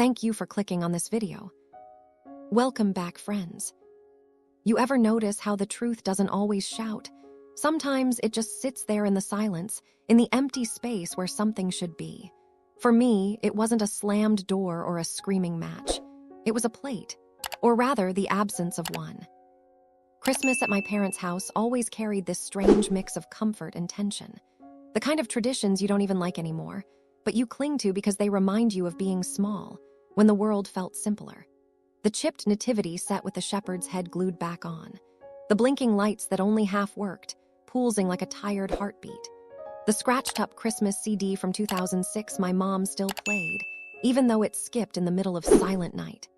Thank you for clicking on this video. Welcome back, friends. You ever notice how the truth doesn't always shout? Sometimes it just sits there in the silence, in the empty space where something should be. For me, it wasn't a slammed door or a screaming match. It was a plate, or rather, the absence of one. Christmas at my parents' house always carried this strange mix of comfort and tension. The kind of traditions you don't even like anymore, but you cling to because they remind you of being small, when the world felt simpler. The chipped nativity set with the shepherd's head glued back on. The blinking lights that only half worked, pulsing like a tired heartbeat. The scratched-up Christmas CD from 2006 my mom still played, even though it skipped in the middle of Silent Night.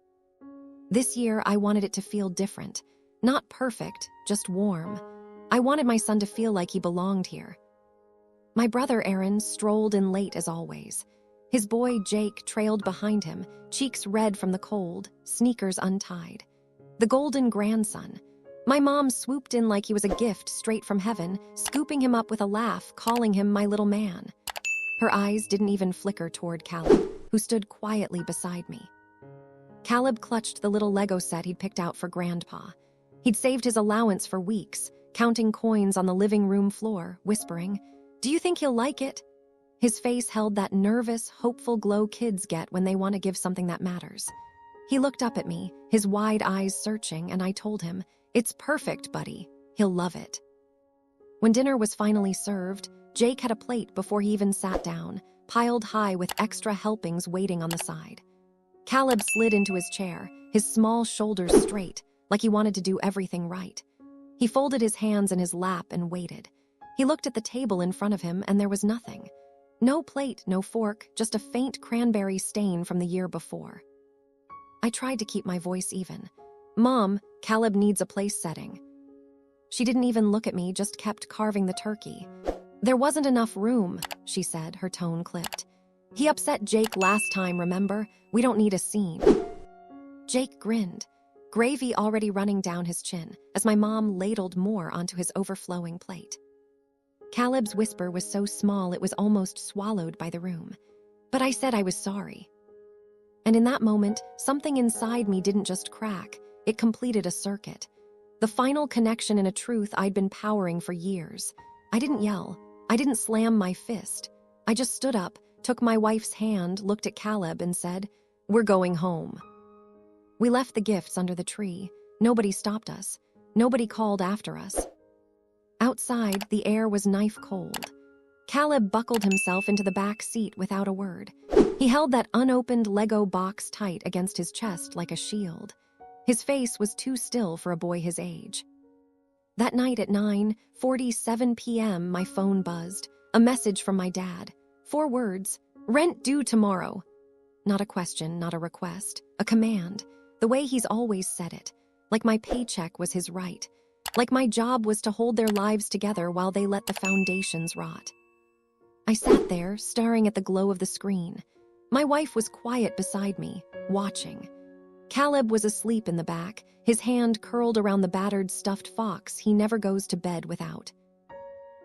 This year, I wanted it to feel different. Not perfect, just warm. I wanted my son to feel like he belonged here. My brother Aaron strolled in late as always. His boy Jake trailed behind him, cheeks red from the cold, sneakers untied. The golden grandson. My mom swooped in like he was a gift straight from heaven, scooping him up with a laugh, calling him my little man. Her eyes didn't even flicker toward Caleb, who stood quietly beside me. Caleb clutched the little Lego set he'd picked out for Grandpa. He'd saved his allowance for weeks, counting coins on the living room floor, whispering, "Do you think he'll like it?" His face held that nervous, hopeful glow kids get when they want to give something that matters. He looked up at me, his wide eyes searching, and I told him, "It's perfect, buddy. He'll love it." When dinner was finally served, Jake had a plate before he even sat down, piled high with extra helpings waiting on the side. Caleb slid into his chair, his small shoulders straight, like he wanted to do everything right. He folded his hands in his lap and waited. He looked at the table in front of him, and there was nothing. No plate, no fork, just a faint cranberry stain from the year before. I tried to keep my voice even. "Mom, Caleb needs a place setting." She didn't even look at me, just kept carving the turkey. "There wasn't enough room," she said, her tone clipped. "He upset Jake last time, remember? We don't need a scene." Jake grinned, gravy already running down his chin, as my mom ladled more onto his overflowing plate. Caleb's whisper was so small it was almost swallowed by the room. But I said I was sorry. And in that moment, something inside me didn't just crack, it completed a circuit. The final connection in a truth I'd been powering for years. I didn't yell. I didn't slam my fist. I just stood up, took my wife's hand, looked at Caleb, and said, "We're going home." We left the gifts under the tree. Nobody stopped us. Nobody called after us. Outside, the air was knife cold. Caleb buckled himself into the back seat without a word. He held that unopened Lego box tight against his chest like a shield. His face was too still for a boy his age. That night at 9:47 p.m., my phone buzzed. A message from my dad. 4 words, "Rent due tomorrow." Not a question, not a request, a command. The way he's always said it. Like my paycheck was his right. Like my job was to hold their lives together while they let the foundations rot. I sat there, staring at the glow of the screen. My wife was quiet beside me, watching. Caleb was asleep in the back, his hand curled around the battered stuffed fox he never goes to bed without.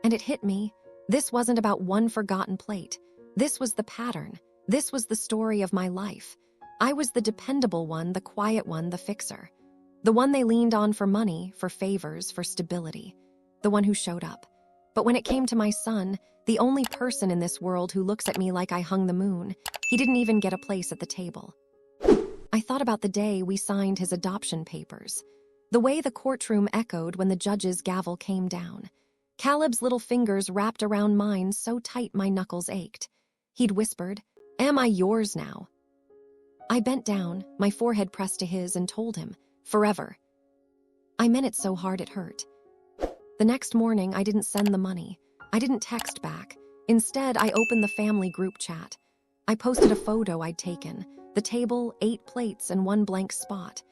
And it hit me. This wasn't about one forgotten plate. This was the pattern. This was the story of my life. I was the dependable one, the quiet one, the fixer. The one they leaned on for money, for favors, for stability. The one who showed up. But when it came to my son, the only person in this world who looks at me like I hung the moon, he didn't even get a place at the table. I thought about the day we signed his adoption papers. The way the courtroom echoed when the judge's gavel came down. Caleb's little fingers wrapped around mine so tight my knuckles ached. He'd whispered, "Am I yours now?" I bent down, my forehead pressed to his, and told him, "Forever." I meant it so hard it hurt. The next morning, I didn't send the money. I didn't text back. Instead, I opened the family group chat. I posted a photo I'd taken, the table, 8 plates, and 1 blank spot.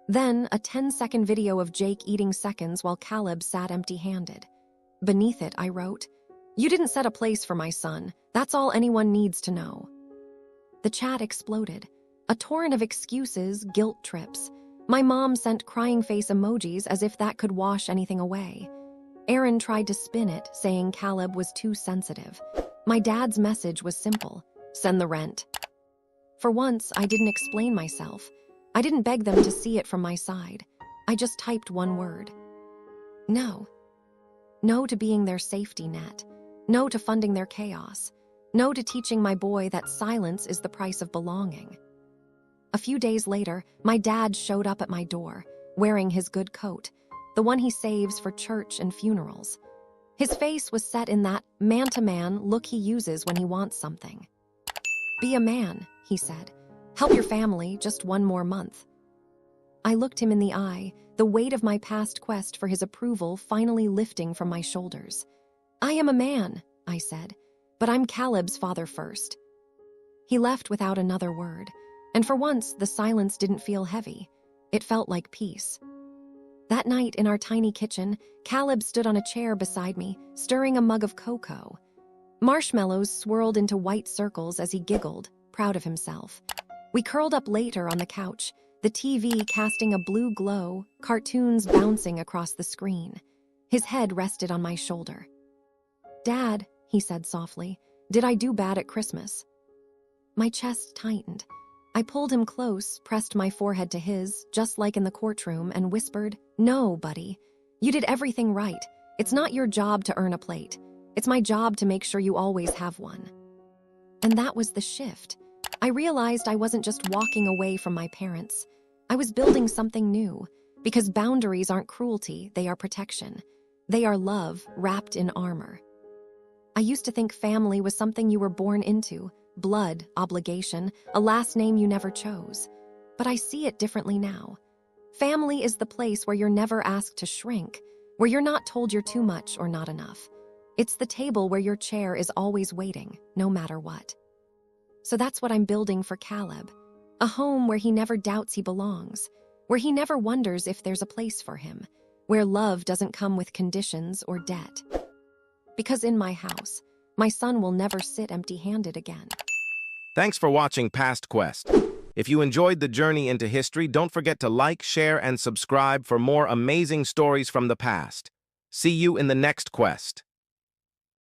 Then, a 10-second video of Jake eating seconds while Caleb sat empty-handed. Beneath it, I wrote, "You didn't set a place for my son. That's all anyone needs to know." The chat exploded. A torrent of excuses, guilt trips. My mom sent crying face emojis as if that could wash anything away. Aaron tried to spin it, saying Caleb was too sensitive. My dad's message was simple: "Send the rent." For once, I didn't explain myself. I didn't beg them to see it from my side. I just typed one word. No. No to being their safety net. No to funding their chaos. No to teaching my boy that silence is the price of belonging. A few days later, my dad showed up at my door, wearing his good coat, the one he saves for church and funerals. His face was set in that man-to-man look he uses when he wants something. "Be a man," he said. "Help your family just one more month." I looked him in the eye, the weight of my past quest for his approval finally lifting from my shoulders. "I am a man," I said, "but I'm Caleb's father first." He left without another word, and for once the silence didn't feel heavy. It felt like peace. That night in our tiny kitchen, Caleb stood on a chair beside me, stirring a mug of cocoa. Marshmallows swirled into white circles as he giggled, proud of himself. We curled up later on the couch, the TV casting a blue glow, cartoons bouncing across the screen. His head rested on my shoulder. "Dad," he said softly, "did I do bad at Christmas?" My chest tightened. I pulled him close, pressed my forehead to his, just like in the courtroom, and whispered, "No, buddy. You did everything right. It's not your job to earn a plate. It's my job to make sure you always have one." And that was the shift. I realized I wasn't just walking away from my parents. I was building something new, because boundaries aren't cruelty, they are protection. They are love wrapped in armor. I used to think family was something you were born into, blood, obligation, a last name you never chose. But I see it differently now. Family is the place where you're never asked to shrink, where you're not told you're too much or not enough. It's the table where your chair is always waiting, no matter what. So that's what I'm building for Caleb. A home where he never doubts he belongs, where he never wonders if there's a place for him, where love doesn't come with conditions or debt. Because in my house, my son will never sit empty-handed again. Thanks for watching PastQuest. If you enjoyed the journey into history, don't forget to like, share, and subscribe for more amazing stories from the past. See you in the next quest.